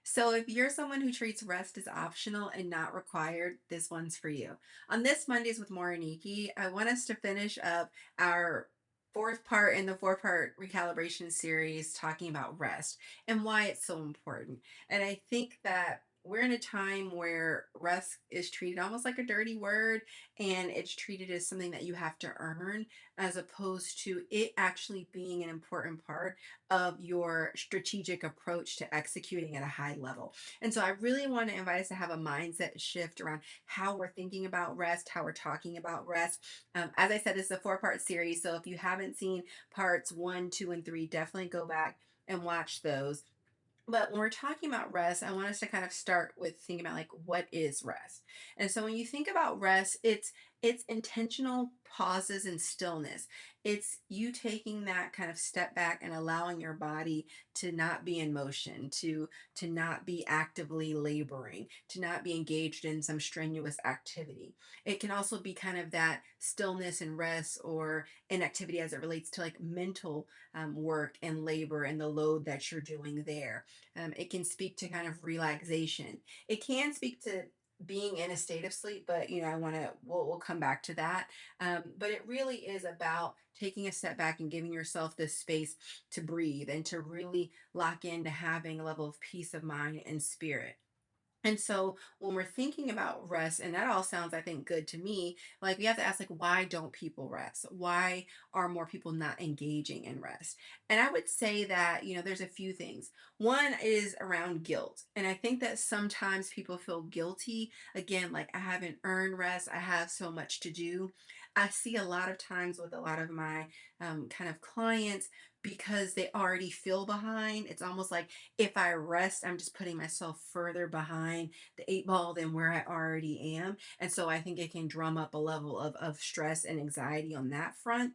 So, if you're someone who treats rest as optional and not required, this one's for you. On this Mondays with Maura and Nikki, I want us to finish up our fourth part in the four-part recalibration series talking about rest and why it's so important. And I think that we're in a time where rest is treated almost like a dirty word, and it's treated as something that you have to earn, as opposed to it actually being an important part of your strategic approach to executing at a high level. And so I really want to invite us to have a mindset shift around how we're thinking about rest, how we're talking about rest. As I said, it's a four-part series. So if you haven't seen parts one, two, and three, definitely go back and watch those. But when we're talking about rest, I want us to kind of start with thinking about like what is rest. And so when you think about rest, it's intentional pauses and stillness. It's you taking that kind of step back and allowing your body to not be in motion, to not be actively laboring, to not be engaged in some strenuous activity. It can also be kind of that stillness and rest or inactivity as it relates to like mental work and labor and the load that you're doing there. It can speak to kind of relaxation. It can speak to being in a state of sleep, but I want to, we'll come back to that. But it really is about taking a step back and giving yourself this space to breathe and to really lock into having a level of peace of mind and spirit. And so when we're thinking about rest, and that all sounds, I think, good to me, like we have to ask, like, why don't people rest? Why are more people not engaging in rest? And I would say that, there's a few things. One is around guilt. And I think that sometimes people feel guilty. Again, like I haven't earned rest, I have so much to do. I see a lot of times with a lot of my kind of clients, because they already feel behind. It's almost like if I rest, I'm just putting myself further behind the eight ball than where I already am. And so I think it can drum up a level of stress and anxiety on that front.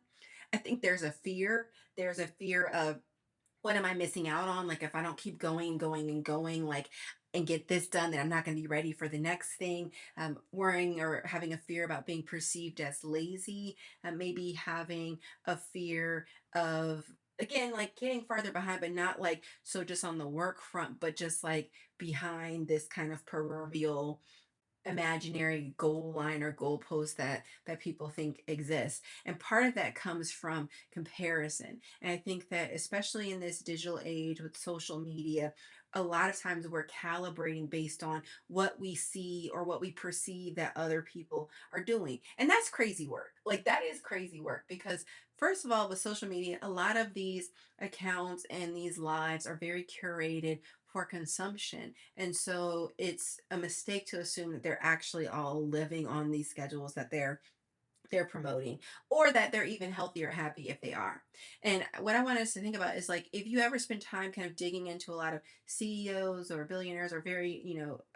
I think there's a fear. There's a fear of what am I missing out on? Like if I don't keep going, going, and going, like and get this done, then I'm not going to be ready for the next thing. Worrying or having a fear about being perceived as lazy, maybe having a fear of again like getting farther behind, but not like so just on the work front, but just like behind this kind of proverbial imaginary goal line or goalpost that people think exists. And part of that comes from comparison. And I think that especially in this digital age with social media, a lot of times we're calibrating based on what we see or what we perceive that other people are doing. And that's crazy work. Like that is crazy work because first of all, with social media, a lot of these accounts and these lives are very curated for consumption. And so it's a mistake to assume that they're actually all living on these schedules that they're promoting, or that they're even healthy or happy if they are. And what I want us to think about is like if you ever spend time kind of digging into a lot of CEOs or billionaires or very,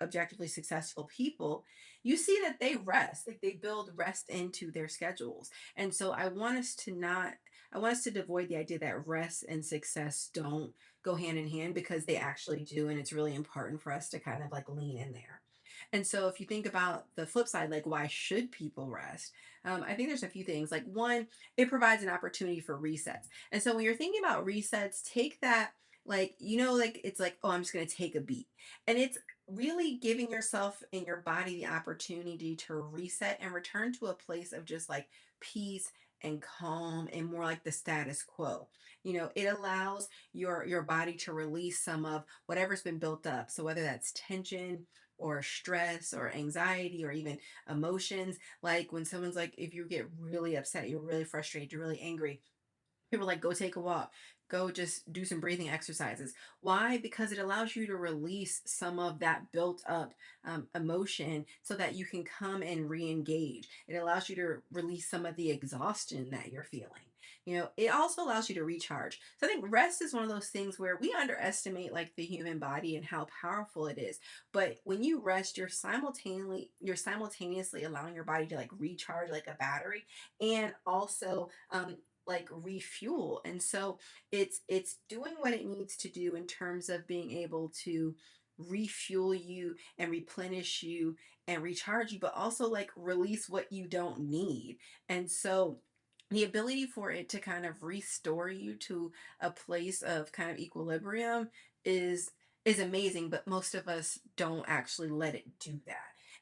objectively successful people, you see that they rest, like they build rest into their schedules. And so I want us to avoid the idea that rest and success don't go hand in hand because they actually do. And it's really important for us to kind of like lean in there. And so if you think about the flip side, like why should people rest? I think there's a few things. Like one, it provides an opportunity for resets. And so when you're thinking about resets, take that like like it's like oh I'm just going to take a beat, and it's really giving yourself and your body the opportunity to reset and return to a place of just like peace and calm and more like the status quo. It allows your body to release some of whatever's been built up, so whether that's tension or stress or anxiety or even emotions. Like when someone's like, if you get really upset, you're really frustrated, you're really angry, people are like, go take a walk, go just do some breathing exercises. Why? Because it allows you to release some of that built up emotion so that you can come and re engage. It allows you to release some of the exhaustion that you're feeling. It also allows you to recharge. So I think rest is one of those things where we underestimate like the human body and how powerful it is. But when you rest, you're simultaneously allowing your body to like recharge like a battery, and also like refuel. And so it's doing what it needs to do in terms of being able to refuel you and replenish you and recharge you, but also like release what you don't need. And so the ability for it to kind of restore you to a place of kind of equilibrium is is amazing, but most of us don't actually let it do that.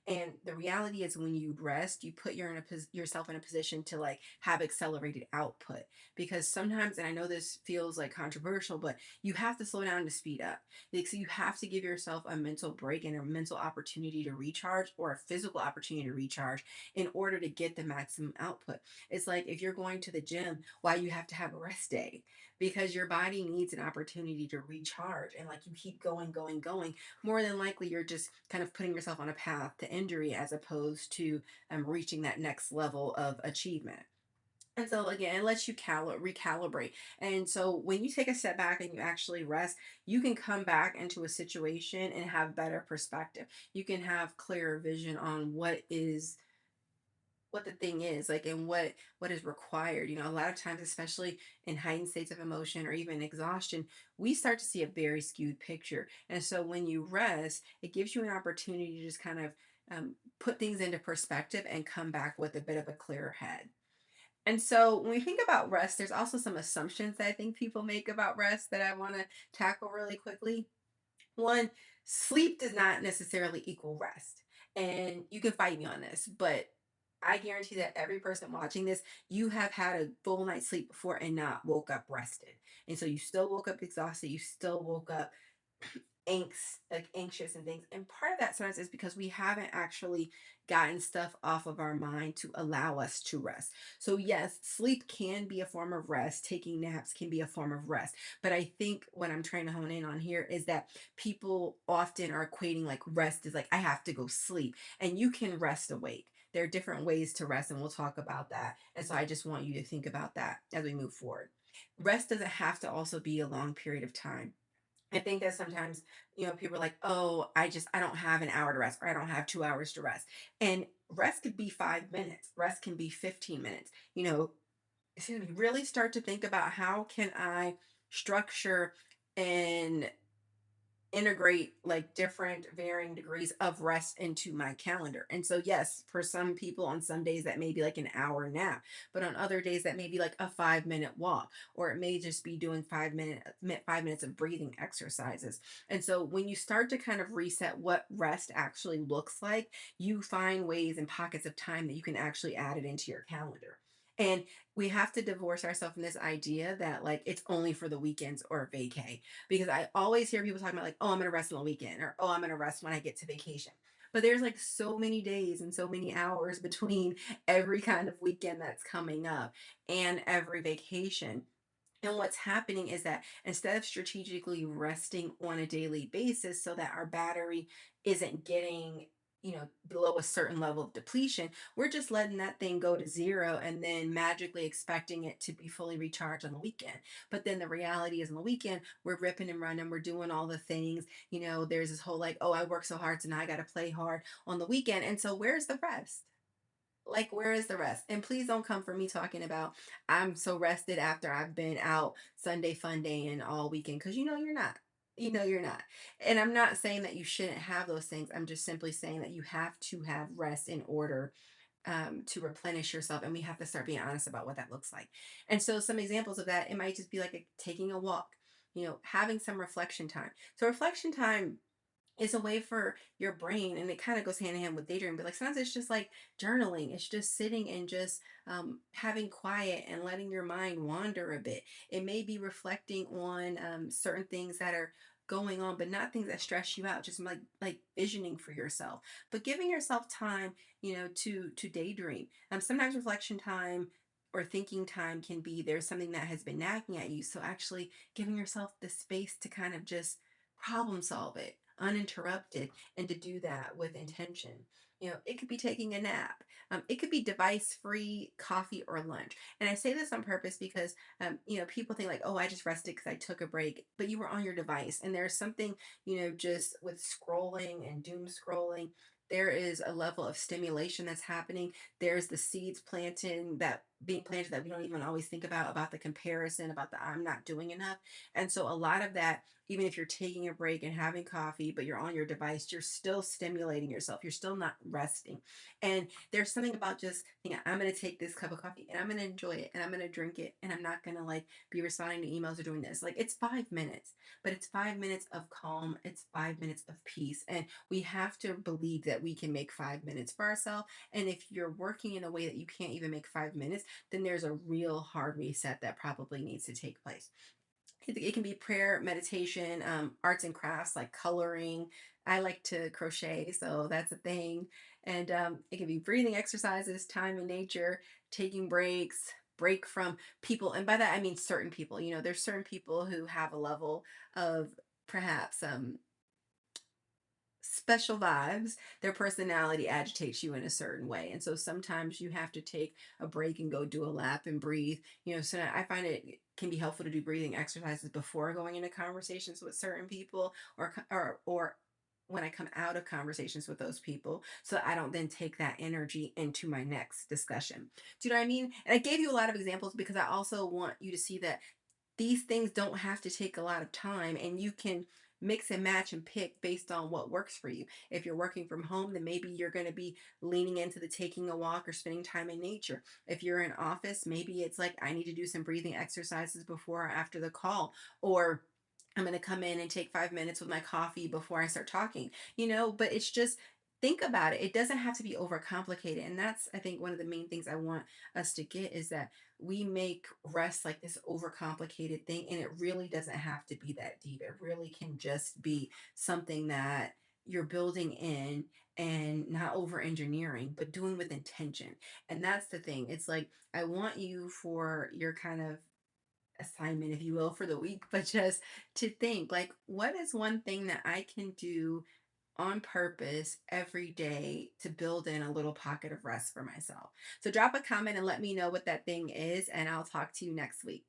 And the reality is, when you rest, you put yourself in a position to like have accelerated output. Because sometimes, and I know this feels like controversial, but you have to slow down to speed up. Like, so you have to give yourself a mental break and a mental opportunity to recharge, or a physical opportunity to recharge, in order to get the maximum output. It's like if you're going to the gym, why you have to have a rest day, because your body needs an opportunity to recharge. And like, you keep going, going, going, more than likely you're just kind of putting yourself on a path to injury, as opposed to reaching that next level of achievement. And so again, it lets you recalibrate. And so when you take a step back and you actually rest, you can come back into a situation and have better perspective. You can have clearer vision on what the thing is like, and what is required. A lot of times, especially in heightened states of emotion or even exhaustion, we start to see a very skewed picture. And so when you rest, it gives you an opportunity to just kind of put things into perspective and come back with a bit of a clearer head. And so when we think about rest, there's also some assumptions that I think people make about rest that I want to tackle really quickly. One, sleep does not necessarily equal rest. And you can fight me on this, but I guarantee that every person watching this, you have had a full night's sleep before and not woke up rested. And so you still woke up exhausted, you still woke up anxious and things. And part of that sometimes is because we haven't actually gotten stuff off of our mind to allow us to rest. So yes, sleep can be a form of rest, taking naps can be a form of rest. But I think what I'm trying to hone in on here is that people often are equating like rest is like, I have to go sleep, and you can rest awake. There are different ways to rest, and we'll talk about that. And so I just want you to think about that as we move forward. Rest doesn't have to also be a long period of time. I think that sometimes, people are like, oh, I don't have an hour to rest, or I don't have 2 hours to rest. And rest could be 5 minutes, rest can be 15 minutes. Excuse me, really start to think about, how can I structure and integrate like different varying degrees of rest into my calendar. And so yes, for some people, on some days that may be like an hour nap, but on other days that may be like a 5-minute walk, or it may just be doing 5 minutes of breathing exercises. And so when you start to kind of reset what rest actually looks like, you find ways and pockets of time that you can actually add it into your calendar. And we have to divorce ourselves from this idea that like it's only for the weekends or vacay, because I always hear people talking about like, oh, I'm gonna rest on the weekend, or oh, I'm gonna rest when I get to vacation. But there's like so many days and so many hours between every kind of weekend that's coming up and every vacation. And what's happening is that instead of strategically resting on a daily basis so that our battery isn't getting, below a certain level of depletion, we're just letting that thing go to zero and then magically expecting it to be fully recharged on the weekend. But then the reality is, on the weekend, we're ripping and running, we're doing all the things. There's this whole like, oh, I work so hard, so now I got to play hard on the weekend. And so where's the rest? Like, where is the rest? And please don't come for me talking about, I'm so rested after I've been out Sunday fun day and all weekend, because you're not. You're not. And I'm not saying that you shouldn't have those things. I'm just simply saying that you have to have rest in order to replenish yourself. And we have to start being honest about what that looks like. And so, some examples of that, it might just be like taking a walk, having some reflection time. So, reflection time is a way for your brain, and it kind of goes hand in hand with daydreaming, but like sometimes it's just like journaling, it's just sitting and just having quiet and letting your mind wander a bit. It may be reflecting on certain things that are going on, but not things that stress you out, just like visioning for yourself, but giving yourself time, to daydream. Sometimes reflection time or thinking time can be, there's something that has been nagging at you, so actually giving yourself the space to kind of just problem solve it uninterrupted, and to do that with intention. It could be taking a nap. It could be device free coffee or lunch. And I say this on purpose because, people think like, oh, I just rested because I took a break, but you were on your device. And there's something, just with scrolling and doom scrolling, there is a level of stimulation that's happening. There's the seeds planting that being planned that we don't even always think about the comparison, about the I'm not doing enough. And so a lot of that, even if you're taking a break and having coffee, but you're on your device, you're still stimulating yourself. You're still not resting. And there's something about just thinking, I'm going to take this cup of coffee and I'm going to enjoy it and I'm going to drink it and I'm not going to like be responding to emails or doing this. Like it's 5 minutes, but it's 5 minutes of calm. It's 5 minutes of peace. And we have to believe that we can make 5 minutes for ourselves. And if you're working in a way that you can't even make 5 minutes, then there's a real hard reset that probably needs to take place. It can be prayer, meditation, arts and crafts like coloring. I like to crochet, so that's a thing. And it can be breathing exercises, time in nature, taking breaks, break from people. And by that, I mean certain people. You know, there's certain people who have a level of perhaps special vibes. Their personality agitates you in a certain way, and so sometimes you have to take a break and go do a lap and breathe. You know, so I find it can be helpful to do breathing exercises before going into conversations with certain people, or when I come out of conversations with those people, so I don't then take that energy into my next discussion. Do you know what I mean? And I gave you a lot of examples because I also want you to see that these things don't have to take a lot of time, and you can mix and match and pick based on what works for you. If you're working from home, then maybe you're going to be leaning into the taking a walk or spending time in nature. If you're in office, maybe it's like I need to do some breathing exercises before or after the call, or I'm going to come in and take 5 minutes with my coffee before I start talking, but it's just think about it. It doesn't have to be overcomplicated. And that's, I think, one of the main things I want us to get is that we make rest like this overcomplicated thing, and it really doesn't have to be that deep. It really can just be something that you're building in and not over engineering, but doing with intention. And that's the thing. It's like I want you for your kind of assignment, if you will, for the week, but just to think like, what is one thing that I can do on purpose every day to build in a little pocket of rest for myself? So drop a comment and let me know what that thing is, and I'll talk to you next week.